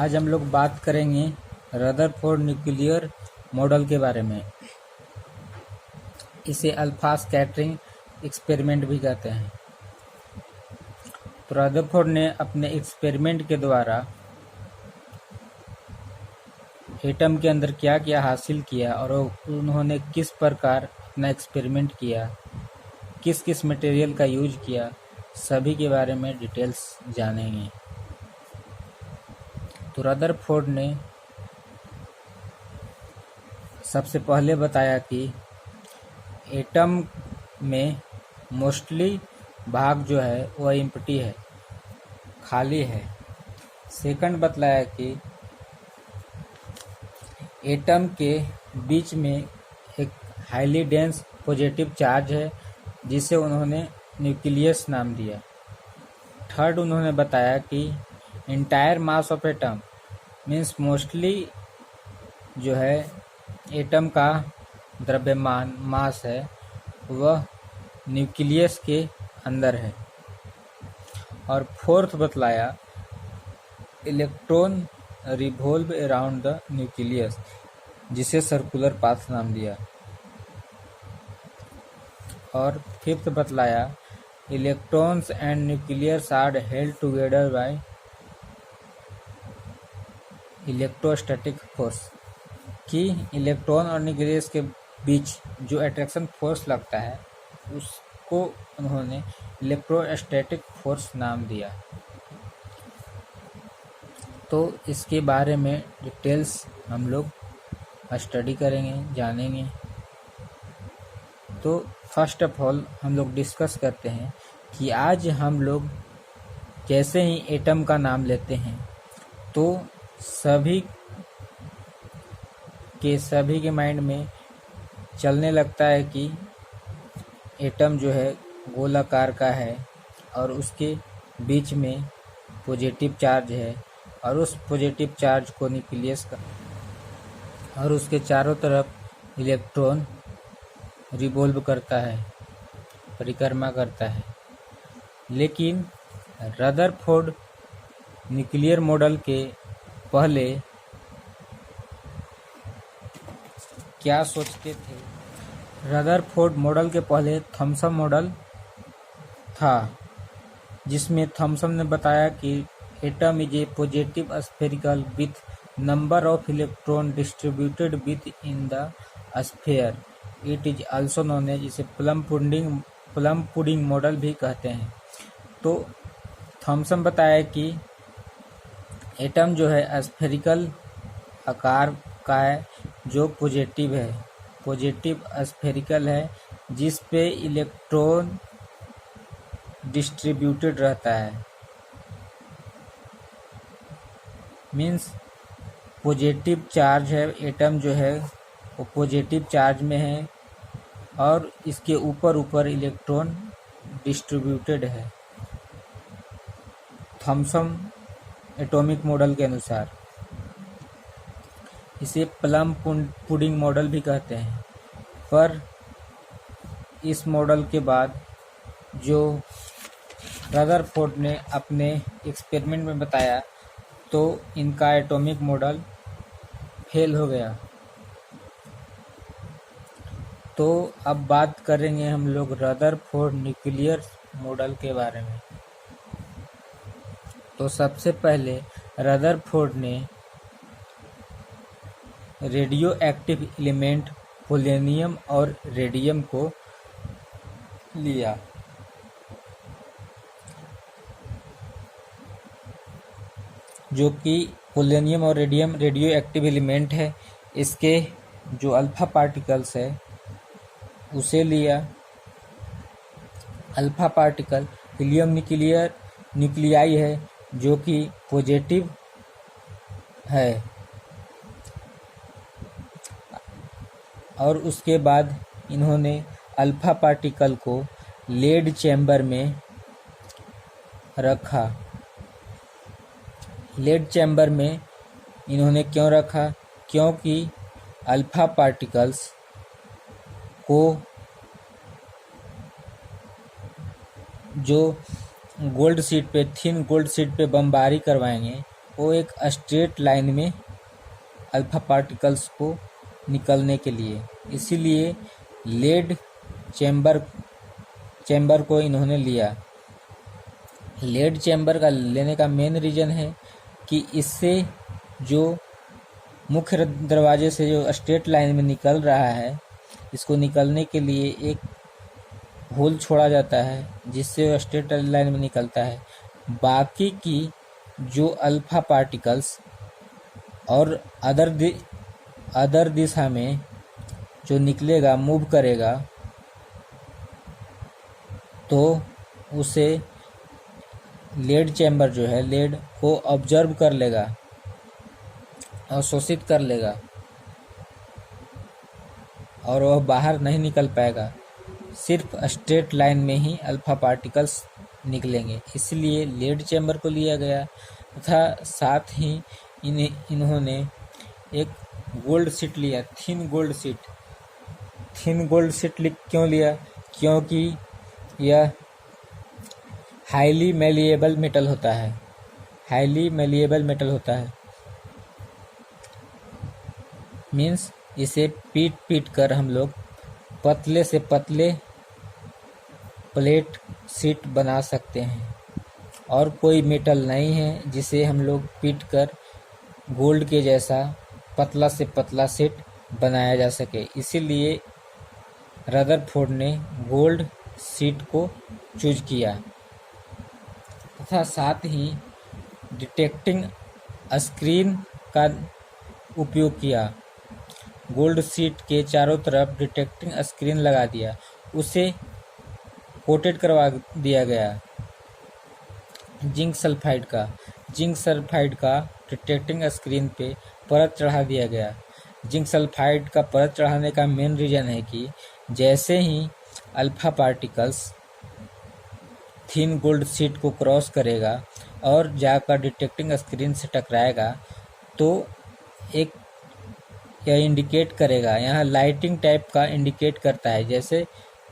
आज हम लोग बात करेंगे रदरफोर्ड न्यूक्लियर मॉडल के बारे में। इसे अल्फा स्कैटरिंग एक्सपेरिमेंट भी कहते हैं। तो रदरफोर्ड ने अपने एक्सपेरिमेंट के द्वारा एटम के अंदर क्या क्या हासिल किया और उन्होंने किस प्रकार अपना एक्सपेरिमेंट किया, किस किस मटेरियल का यूज किया, सभी के बारे में डिटेल्स जानेंगे। तो रदरफोर्ड ने सबसे पहले बताया कि एटम में मोस्टली भाग जो है वह एम्प्टी है, खाली है। सेकंड बतलाया कि एटम के बीच में एक हाईली डेंस पॉजिटिव चार्ज है जिसे उन्होंने न्यूक्लियस नाम दिया। थर्ड उन्होंने बताया कि entire mass of atom means mostly जो है एटम का द्रव्यमान मास है वह न्यूक्लियस के अंदर है। और फोर्थ बतलाया electron revolve around the nucleus जिसे सर्कुलर पाथ नाम दिया। और फिफ्थ बतलाया electrons and nucleus are held together by electrostatic force, कि इलेक्ट्रॉन और न्यूक्लियस के बीच जो अट्रैक्शन फोर्स लगता है उसको उन्होंने इलेक्ट्रोस्टैटिक फोर्स नाम दिया। तो इसके बारे में डिटेल्स हम लोग स्टडी करेंगे, जानेंगे। तो फर्स्ट ऑफ ऑल हम लोग डिस्कस करते हैं कि आज हम लोग जैसे ही एटम का नाम लेते हैं तो सभी के माइंड में चलने लगता है कि एटम जो है गोलाकार का है और उसके बीच में पॉजिटिव चार्ज है और उस पॉजिटिव चार्ज को न्यूक्लियस का और उसके चारों तरफ इलेक्ट्रॉन रिवॉल्व करता है, परिक्रमा करता है। लेकिन रदरफोर्ड न्यूक्लियर मॉडल के पहले क्या सोचते थे? रदरफोर्ड मॉडल के पहले थॉमसन मॉडल था जिसमें थॉमसन ने बताया कि atom is a positive spherical with number of electron distributed within the sphere. It is also known as, इसे प्लम पुडिंग मॉडल भी कहते हैं। तो थॉमसन बताया कि एटम जो है स्फेरिकल आकार का है जो पॉजिटिव है, पॉजिटिव स्फेरिकल है जिस पे इलेक्ट्रॉन डिस्ट्रीब्यूटेड रहता है। मीन्स पॉजिटिव चार्ज है, एटम जो है वो पॉजिटिव चार्ज में है और इसके ऊपर इलेक्ट्रॉन डिस्ट्रीब्यूटेड है थॉमसन एटॉमिक मॉडल के अनुसार। इसे प्लम पुडिंग मॉडल भी कहते हैं। पर इस मॉडल के बाद जो रदरफोर्ड ने अपने एक्सपेरिमेंट में बताया तो इनका एटॉमिक मॉडल फेल हो गया। तो अब बात करेंगे हम लोग रदरफोर्ड न्यूक्लियर मॉडल के बारे में। तो सबसे पहले रदरफोर्ड ने रेडियो एक्टिव एलिमेंट पोलोनियम और रेडियम को लिया। जो कि पोलोनियम और रेडियम रेडियो एक्टिव एलिमेंट है, इसके जो अल्फा पार्टिकल्स है उसे लिया। अल्फा पार्टिकल हीलियम न्यूक्लियाई है जो कि पॉजिटिव है। और उसके बाद इन्होंने अल्फा पार्टिकल को लेड चैम्बर में रखा। लेड चैम्बर में इन्होंने क्यों रखा? क्योंकि अल्फा पार्टिकल्स को जो गोल्ड शीट पे, थिन गोल्ड शीट पे बमबारी करवाएंगे वो एक स्ट्रेट लाइन में अल्फा पार्टिकल्स को निकलने के लिए, इसीलिए लेड चैम्बर को इन्होंने लिया। लेड चैम्बर का लेने का मेन रीज़न है कि इससे जो मुख्य दरवाजे से जो स्ट्रेट लाइन में निकल रहा है, इसको निकलने के लिए एक होल छोड़ा जाता है जिससे वो स्ट्रेट लाइन में निकलता है। बाकी की जो अल्फा पार्टिकल्स और अदर दिशा में जो निकलेगा, मूव करेगा, तो उसे लेड चैम्बर जो है लेड को ऑब्जर्व कर लेगा, अवशोषित कर लेगा और वह बाहर नहीं निकल पाएगा। सिर्फ स्ट्रेट लाइन में ही अल्फा पार्टिकल्स निकलेंगे, इसलिए लेड चैम्बर को लिया गया। तथा साथ ही इन्होंने एक गोल्ड शीट लिया, thin gold sheet. Thin gold sheet क्यों लिया? क्योंकि यह हाईली मैलिएबल मेटल होता है। हाईली मैलिएबल मेटल होता है मीन्स इसे पीट कर हम लोग पतले से पतले प्लेट शीट बना सकते हैं, और कोई मेटल नहीं है जिसे हम लोग पीट कर गोल्ड के जैसा पतला से पतला शीट बनाया जा सके। इसीलिए रदरफोर्ड ने गोल्ड शीट को चूज किया। तथा साथ ही डिटेक्टिंग स्क्रीन का उपयोग किया। गोल्ड शीट के चारों तरफ डिटेक्टिंग स्क्रीन लगा दिया, उसे कोटेड करवा दिया गया जिंक सल्फाइड का डिटेक्टिंग स्क्रीन पे परत चढ़ा दिया गया। जिंक सल्फाइड का परत चढ़ाने का मेन रीज़न है कि जैसे ही alpha particles thin gold sheet को क्रॉस करेगा और जाकर डिटेक्टिंग स्क्रीन से टकराएगा, तो एक यह इंडिकेट करेगा, यहाँ लाइटिंग टाइप का इंडिकेट करता है। जैसे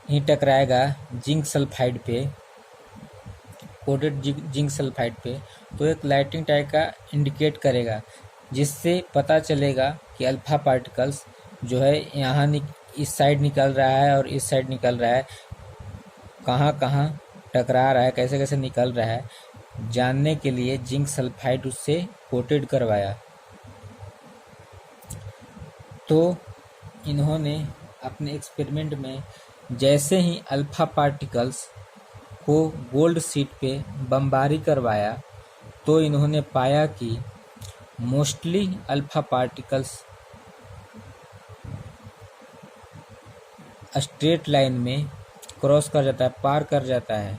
ही टकराएगा जिंक सल्फाइड पे, कोटेड जिंक सल्फाइड पे, तो एक लाइटिंग टाइप का इंडिकेट करेगा, जिससे पता चलेगा कि अल्फा पार्टिकल्स जो है यहाँ इस साइड निकल रहा है और इस साइड निकल रहा है, कहाँ कहाँ टकरा रहा है, कैसे कैसे निकल रहा है, जानने के लिए जिंक सल्फाइड उससे कोटेड करवाया। तो इन्होंने अपने एक्सपेरिमेंट में जैसे ही अल्फा पार्टिकल्स को गोल्ड शीट पे बमबारी करवाया, तो इन्होंने पाया कि mostly alpha particles straight line में क्रॉस कर जाता है, पार कर जाता है।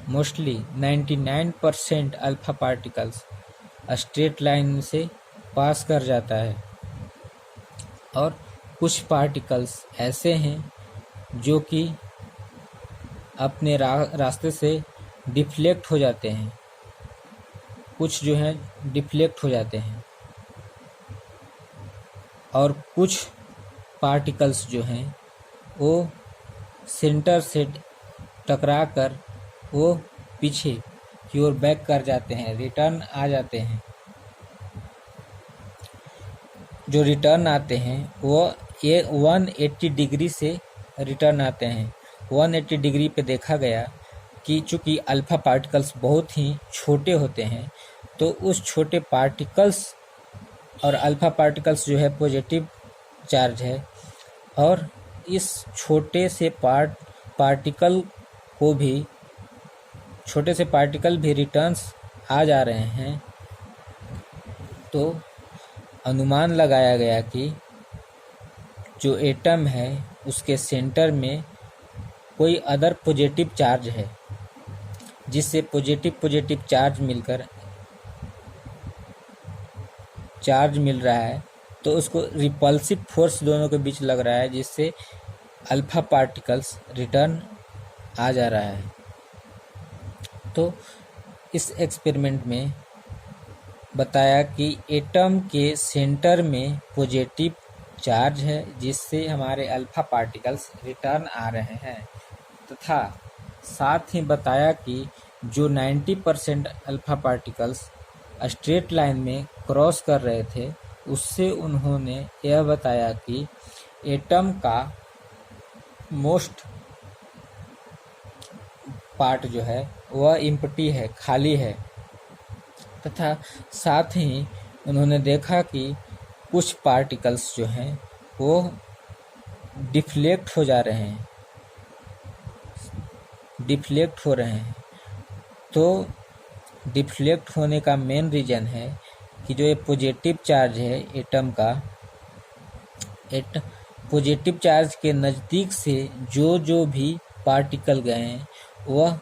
Mostly 99% alpha particles straight line से पास कर जाता है, और कुछ पार्टिकल्स ऐसे हैं जो कि अपने रास्ते से डिफ्लेक्ट हो जाते हैं। कुछ जो हैं डिफ्लेक्ट हो जाते हैं, और कुछ पार्टिकल्स जो हैं वो सेंटर से टकरा कर वो पीछे की ओर बैक कर जाते हैं, रिटर्न आ जाते हैं। जो रिटर्न आते हैं वो ये 180 डिग्री से रिटर्न आते हैं। 180 डिग्री पे देखा गया कि चूँकि अल्फा पार्टिकल्स बहुत ही छोटे होते हैं, तो उस छोटे पार्टिकल्स और अल्फा पार्टिकल्स जो है पॉजिटिव चार्ज है, और इस छोटे से पार्टिकल भी रिटर्न्स आ जा रहे हैं। तो अनुमान लगाया गया कि जो एटम है उसके सेंटर में कोई अदर पॉजिटिव चार्ज है, जिससे पॉजिटिव चार्ज मिल रहा है, तो उसको रिपल्सिव फोर्स दोनों के बीच लग रहा है, जिससे अल्फा पार्टिकल्स रिटर्न आ जा रहा है। तो इस एक्सपेरिमेंट में बताया कि एटम के सेंटर में पॉजिटिव चार्ज है, जिससे हमारे अल्फा पार्टिकल्स रिटर्न आ रहे हैं, तथा साथ ही बताया कि जो 90% अल्फा पार्टिकल्स स्ट्रेट लाइन में क्रॉस कर रहे थे, उससे उन्होंने यह बताया कि एटम का मोस्ट पार्ट जो है वह इम्पटी है, खाली है, तथा साथ ही उन्होंने देखा कि कुछ पार्टिकल्स जो हैं वो डिफ्लेक्ट हो जा रहे हैं, डिफ्लेक्ट हो रहे हैं। तो डिफ्लेक्ट होने का मेन रीज़न है कि जो ये पॉजिटिव चार्ज है एटम का, पॉजिटिव चार्ज के नज़दीक से जो भी पार्टिकल गए हैं वह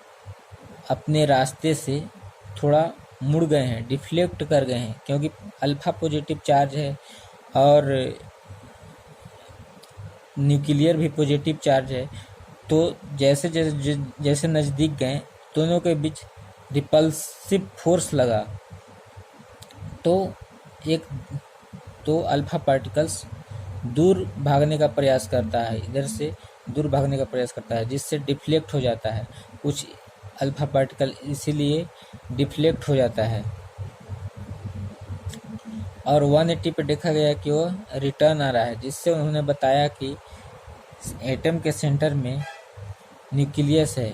अपने रास्ते से थोड़ा मुड़ गए हैं, डिफ्लेक्ट कर गए हैं, क्योंकि अल्फा पॉजिटिव चार्ज है और न्यूक्लियर भी पॉजिटिव चार्ज है। तो जैसे जैसे जैसे नज़दीक गए दोनों के बीच रिपल्सिव फोर्स लगा, तो अल्फा पार्टिकल्स दूर भागने का प्रयास करता है, इधर से दूर भागने का प्रयास करता है, जिससे डिफ्लेक्ट हो जाता है। कुछ अल्फा पार्टिकल इसीलिए डिफ्लेक्ट हो जाता है। और 180 पे देखा गया कि वो रिटर्न आ रहा है, जिससे उन्होंने बताया कि एटम के सेंटर में न्यूक्लियस है।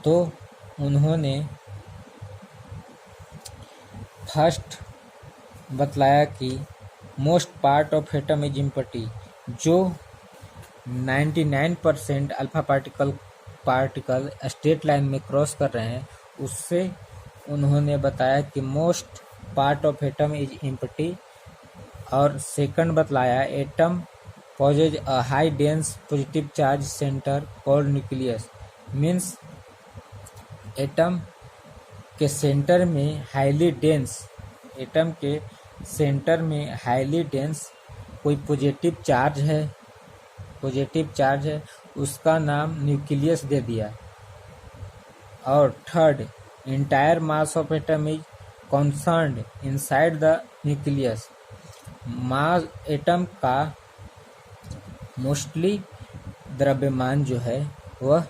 तो उन्होंने फर्स्ट बतलाया कि most part of atom is empty, जो 99% अल्फा पार्टिकल स्ट्रेट लाइन में क्रॉस कर रहे हैं, उससे उन्होंने बताया कि most part of atom is empty. और सेकंड बतलाया atom possess a high dense positive charge centre called nucleus, means atom के सेंटर में हाईली डेंस, एटम के सेंटर में हाईली डेंस कोई पॉजिटिव चार्ज है, उसका नाम न्यूक्लियस दे दिया। और third, entire mass of atom is concerned inside the nucleus, mass atom का मोस्टली द्रव्यमान जो है वह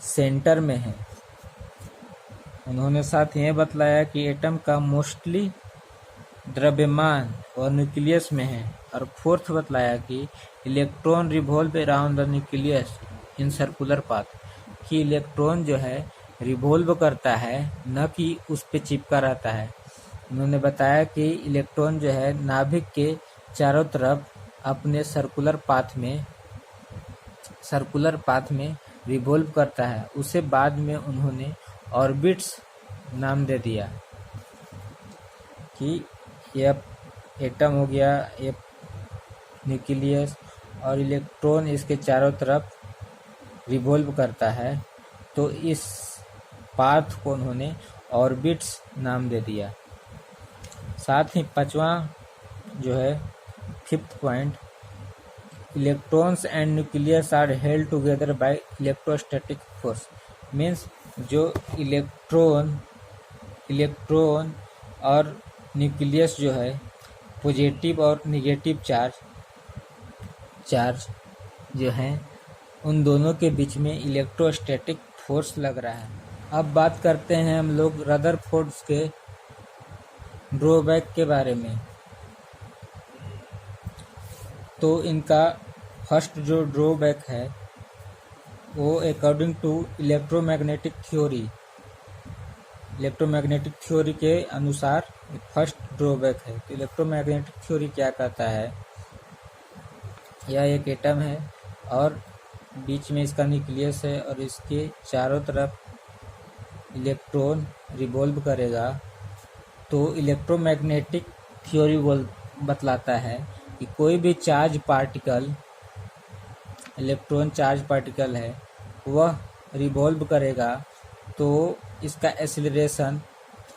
सेंटर में है। उन्होंने साथ ये बतलाया कि एटम का मोस्टली द्रव्यमान और न्यूक्लियस में है। और फोर्थ बतलाया कि electron revolve around the nucleus in circular path, कि इलेक्ट्रॉन जो है रिवॉल्व करता है, न कि उस पे चिपका रहता है। उन्होंने बताया कि इलेक्ट्रॉन जो है नाभिक के चारों तरफ अपने सर्कुलर पाथ में रिवॉल्व करता है। उसे बाद में उन्होंने ऑर्बिट्स नाम दे दिया कि यह एटम हो गया, ये न्यूक्लियस, और इलेक्ट्रॉन इसके चारों तरफ रिवॉल्व करता है, तो इस पाथ को उन्होंने ऑर्बिट्स नाम दे दिया। साथ ही पांचवा जो है fifth point, electrons and nucleus are held together by electrostatic force, means जो इलेक्ट्रॉन और न्यूक्लियस जो है पॉजिटिव और नेगेटिव चार्ज जो है उन दोनों के बीच में इलेक्ट्रोस्टैटिक फोर्स लग रहा है। अब बात करते हैं हम लोग रदरफोर्ड के ड्रॉबैक के बारे में। तो इनका फर्स्ट जो ड्रॉबैक है वो अकॉर्डिंग टू इलेक्ट्रोमैग्नेटिक थ्योरी के अनुसार फर्स्ट ड्रॉबैक है। तो इलेक्ट्रोमैग्नेटिक थ्योरी क्या कहता है, यह एक एटम है और बीच में इसका न्यूक्लियस है और इसके चारों तरफ इलेक्ट्रॉन रिवॉल्व करेगा। तो इलेक्ट्रोमैग्नेटिक थ्योरी बतलाता है कि कोई भी इलेक्ट्रॉन चार्ज पार्टिकल है, वह रिवॉल्व करेगा तो इसका एक्सीलरेशन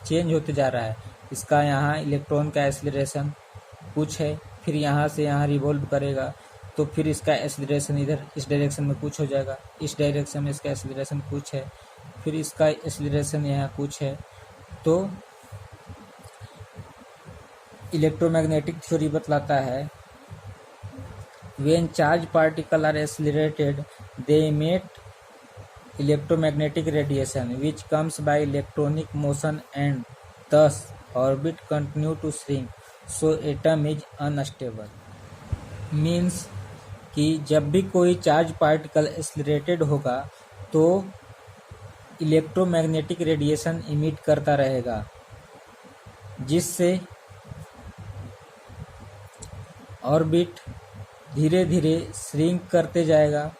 चेंज होते जा रहा है। इसका यहाँ इलेक्ट्रॉन का एक्सीलरेशन कुछ है, फिर यहाँ से यहाँ रिवॉल्व करेगा तो फिर इसका एक्सीलरेशन इधर इस डायरेक्शन में कुछ हो जाएगा, इस डायरेक्शन में इसका एक्सीलरेशन कुछ है, फिर इसका एक्सीलरेशन यहाँ कुछ है। तो इलेक्ट्रोमैग्नेटिक थ्योरी बतलाता है when charged particles are accelerated they emit electromagnetic radiation which comes by electronic motion and thus orbit continue to shrink, so atom is unstable. Means कि जब भी कोई चार्ज पार्टिकल एक्सिलरेटेड होगा तो इलेक्ट्रोमैग्नेटिक रेडिएशन इमिट करता रहेगा, जिससे orbit धीरे धीरे श्रिंक करते जाएगा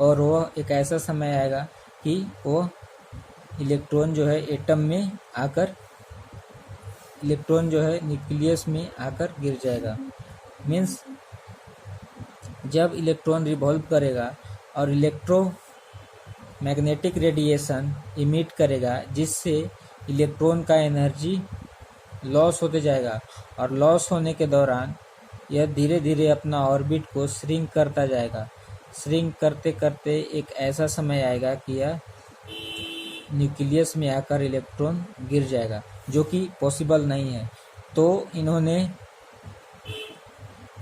और वह एक ऐसा समय आएगा कि वो इलेक्ट्रॉन जो है एटम में आकर न्यूक्लियस में आकर गिर जाएगा। मीन्स जब इलेक्ट्रॉन रिवॉल्व करेगा और इलेक्ट्रोमैग्नेटिक रेडिएशन इमिट करेगा, जिससे इलेक्ट्रॉन का एनर्जी लॉस होते जाएगा और लॉस होने के दौरान यह धीरे धीरे अपना ऑर्बिट को श्रिंक करता जाएगा। श्रिंक करते करते एक ऐसा समय आएगा कि यह न्यूक्लियस में आकर इलेक्ट्रॉन गिर जाएगा, जो कि पॉसिबल नहीं है। तो इन्होंने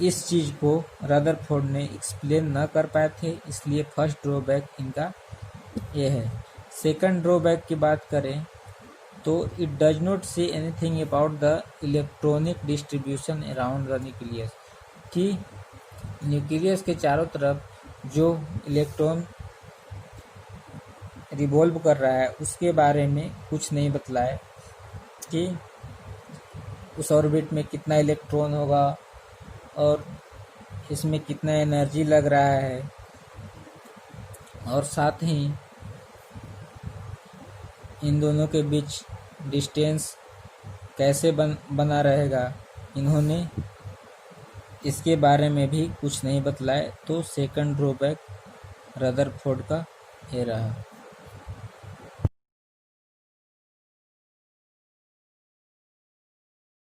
इस चीज़ को रदरफोर्ड ने एक्सप्लेन न कर पाए थे, इसलिए फर्स्ट ड्रॉबैक इनका ये है। सेकंड ड्रॉबैक की बात करें तो it does not say anything about the electronic distribution around the nucleus, कि न्यूक्लियस के चारों तरफ जो इलेक्ट्रॉन रिवॉल्व कर रहा है उसके बारे में कुछ नहीं बतलाया कि उस ऑर्बिट में कितना इलेक्ट्रॉन होगा और इसमें कितना एनर्जी लग रहा है, और साथ ही इन दोनों के बीच डिस्टेंस कैसे बना रहेगा, इन्होंने इसके बारे में भी कुछ नहीं बतलाया। तो सेकंड ड्रॉबैक रदरफोर्ड का ये रहा।